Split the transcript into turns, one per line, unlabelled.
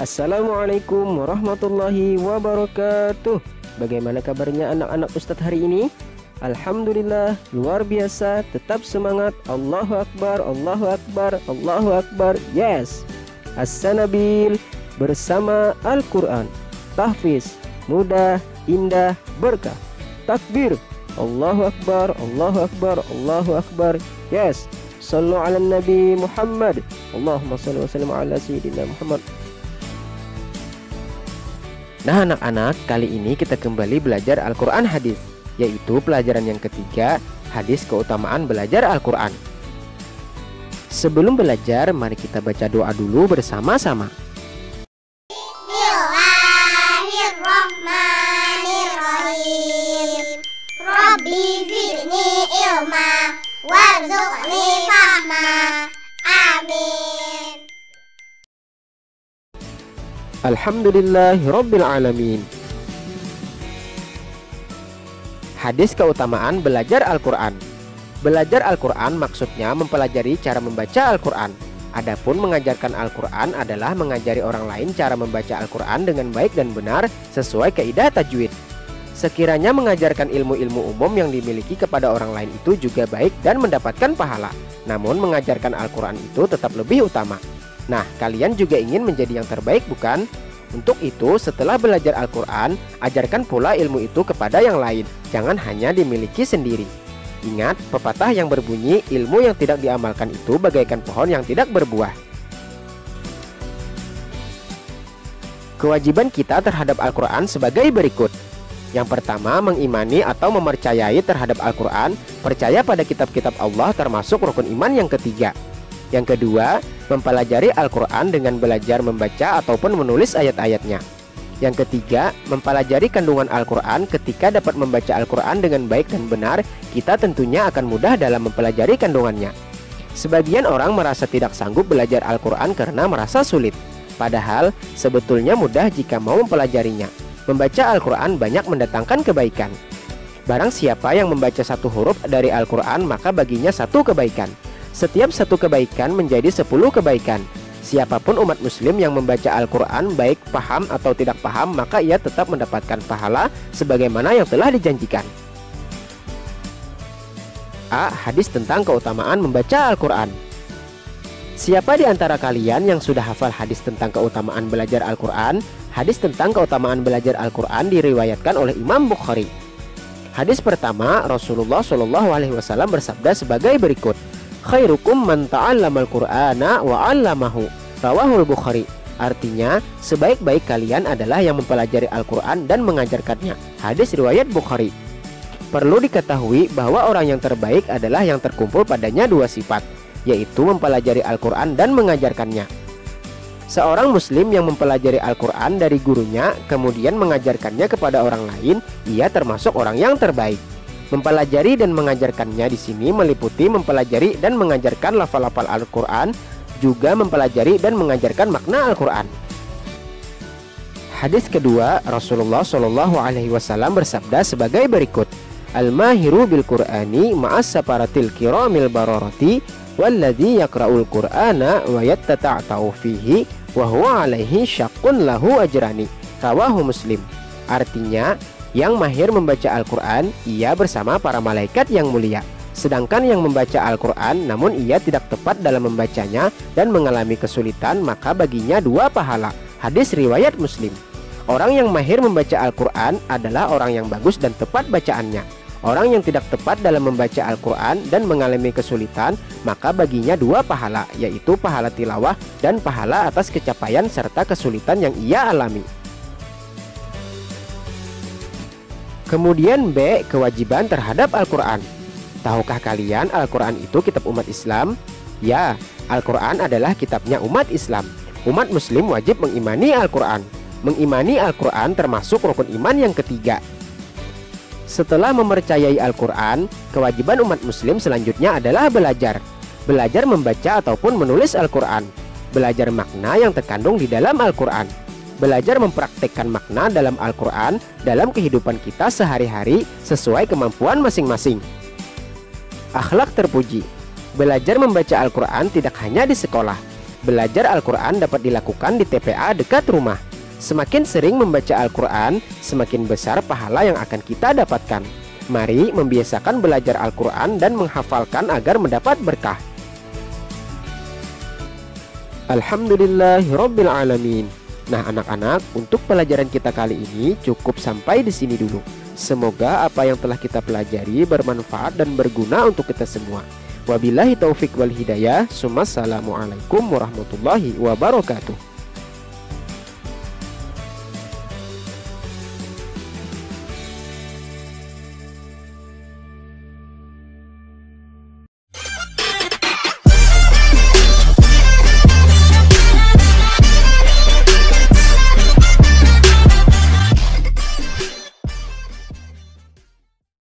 Assalamualaikum warahmatullahi wabarakatuh. Bagaimana kabarnya anak-anak Ustadz hari ini? Alhamdulillah, luar biasa, tetap semangat. Allahu Akbar, Allahu Akbar, Allahu Akbar. Yes, As-Sanabil bersama Al-Quran. Tahfiz, mudah, indah, berkah. Takbir, Allahu Akbar, Allahu Akbar, Allahu Akbar. Yes, sallu ala Nabi Muhammad. Allahumma salli wa sallim ala Sayyidina Muhammad. Nah anak-anak, kali ini kita kembali belajar Al-Quran hadis, yaitu pelajaran yang ketiga, hadis keutamaan belajar Al-Quran. Sebelum belajar, mari kita baca doa dulu bersama-sama.
Bismillahirrahmanirrahim. Rabbi zidni ilma warzuqni fahma. Amin.
Alhamdulillahirabbil alamin. Hadis keutamaan belajar Al-Quran. Belajar Al-Quran maksudnya mempelajari cara membaca Al-Quran. Adapun mengajarkan Al-Quran adalah mengajari orang lain cara membaca Al-Quran dengan baik dan benar sesuai kaidah tajwid. Sekiranya mengajarkan ilmu-ilmu umum yang dimiliki kepada orang lain itu juga baik dan mendapatkan pahala. Namun mengajarkan Al-Quran itu tetap lebih utama. Nah, kalian juga ingin menjadi yang terbaik, bukan? Untuk itu, setelah belajar Al-Quran, ajarkan pula ilmu itu kepada yang lain. Jangan hanya dimiliki sendiri. Ingat, pepatah yang berbunyi, ilmu yang tidak diamalkan itu bagaikan pohon yang tidak berbuah. Kewajiban kita terhadap Al-Quran sebagai berikut. Yang pertama, mengimani atau mempercayai terhadap Al-Quran, percaya pada kitab-kitab Allah termasuk rukun iman yang ketiga. Yang kedua, mempelajari Al-Quran dengan belajar membaca ataupun menulis ayat-ayatnya. Yang ketiga, mempelajari kandungan Al-Quran. Ketika dapat membaca Al-Quran dengan baik dan benar, kita tentunya akan mudah dalam mempelajari kandungannya. Sebagian orang merasa tidak sanggup belajar Al-Quran karena merasa sulit. Padahal, sebetulnya mudah jika mau mempelajarinya. Membaca Al-Quran banyak mendatangkan kebaikan. Barang siapa yang membaca satu huruf dari Al-Quran, maka baginya satu kebaikan. Setiap satu kebaikan menjadi 10 kebaikan. Siapapun umat muslim yang membaca Al-Quran, baik paham atau tidak paham, maka ia tetap mendapatkan pahala sebagaimana yang telah dijanjikan. A. Hadis tentang keutamaan membaca Al-Quran. Siapa di antara kalian yang sudah hafal hadis tentang keutamaan belajar Al-Quran? Hadis tentang keutamaan belajar Al-Quran diriwayatkan oleh Imam Bukhari. Hadis pertama, Rasulullah SAW bersabda sebagai berikut. Khairukum man ta'allamal Qur'ana wa 'allamahu. Rawahul Bukhari. Artinya, sebaik-baik kalian adalah yang mempelajari Al-Quran dan mengajarkannya. Hadis riwayat Bukhari. Perlu diketahui bahwa orang yang terbaik adalah yang terkumpul padanya dua sifat, yaitu mempelajari Al-Quran dan mengajarkannya. Seorang muslim yang mempelajari Al-Quran dari gurunya kemudian mengajarkannya kepada orang lain, ia termasuk orang yang terbaik. Mempelajari dan mengajarkannya di sini meliputi mempelajari dan mengajarkan lafal-lafal Al-Quran, juga mempelajari dan mengajarkan makna Al-Quran. Hadis kedua, Rasulullah SAW bersabda sebagai berikut. Al-mahiru bil Qur'ani ma'as saparatil kiramil bararati walladhi yakra'ul Qur'ana wa yattata'ta'u fihi wa huwa alaihi syaqqun lahu ajrani. Rawahu Muslim. Artinya, yang mahir membaca Al-Quran, ia bersama para malaikat yang mulia. Sedangkan yang membaca Al-Quran namun ia tidak tepat dalam membacanya dan mengalami kesulitan, maka baginya dua pahala. Hadis riwayat Muslim. Orang yang mahir membaca Al-Quran adalah orang yang bagus dan tepat bacaannya. Orang yang tidak tepat dalam membaca Al-Quran dan mengalami kesulitan, maka baginya dua pahala, yaitu pahala tilawah dan pahala atas kecapaian serta kesulitan yang ia alami. Kemudian B. Kewajiban terhadap Al-Quran. Tahukah kalian Al-Quran itu kitab umat Islam? Ya, Al-Quran adalah kitabnya umat Islam. Umat muslim wajib mengimani Al-Quran. Mengimani Al-Quran termasuk rukun iman yang ketiga. Setelah mempercayai Al-Quran, kewajiban umat muslim selanjutnya adalah belajar. Belajar membaca ataupun menulis Al-Quran. Belajar makna yang terkandung di dalam Al-Quran. Belajar mempraktekkan makna dalam Al-Quran dalam kehidupan kita sehari-hari sesuai kemampuan masing-masing. Akhlak terpuji. Belajar membaca Al-Quran tidak hanya di sekolah. Belajar Al-Quran dapat dilakukan di TPA dekat rumah. Semakin sering membaca Al-Quran, semakin besar pahala yang akan kita dapatkan. Mari membiasakan belajar Al-Quran dan menghafalkan agar mendapat berkah. Alhamdulillahirabbil alamin. Nah anak-anak, untuk pelajaran kita kali ini cukup sampai di sini dulu. Semoga apa yang telah kita pelajari bermanfaat dan berguna untuk kita semua. Wabillahi taufik wal hidayah. Assalamualaikum warahmatullahi wabarakatuh.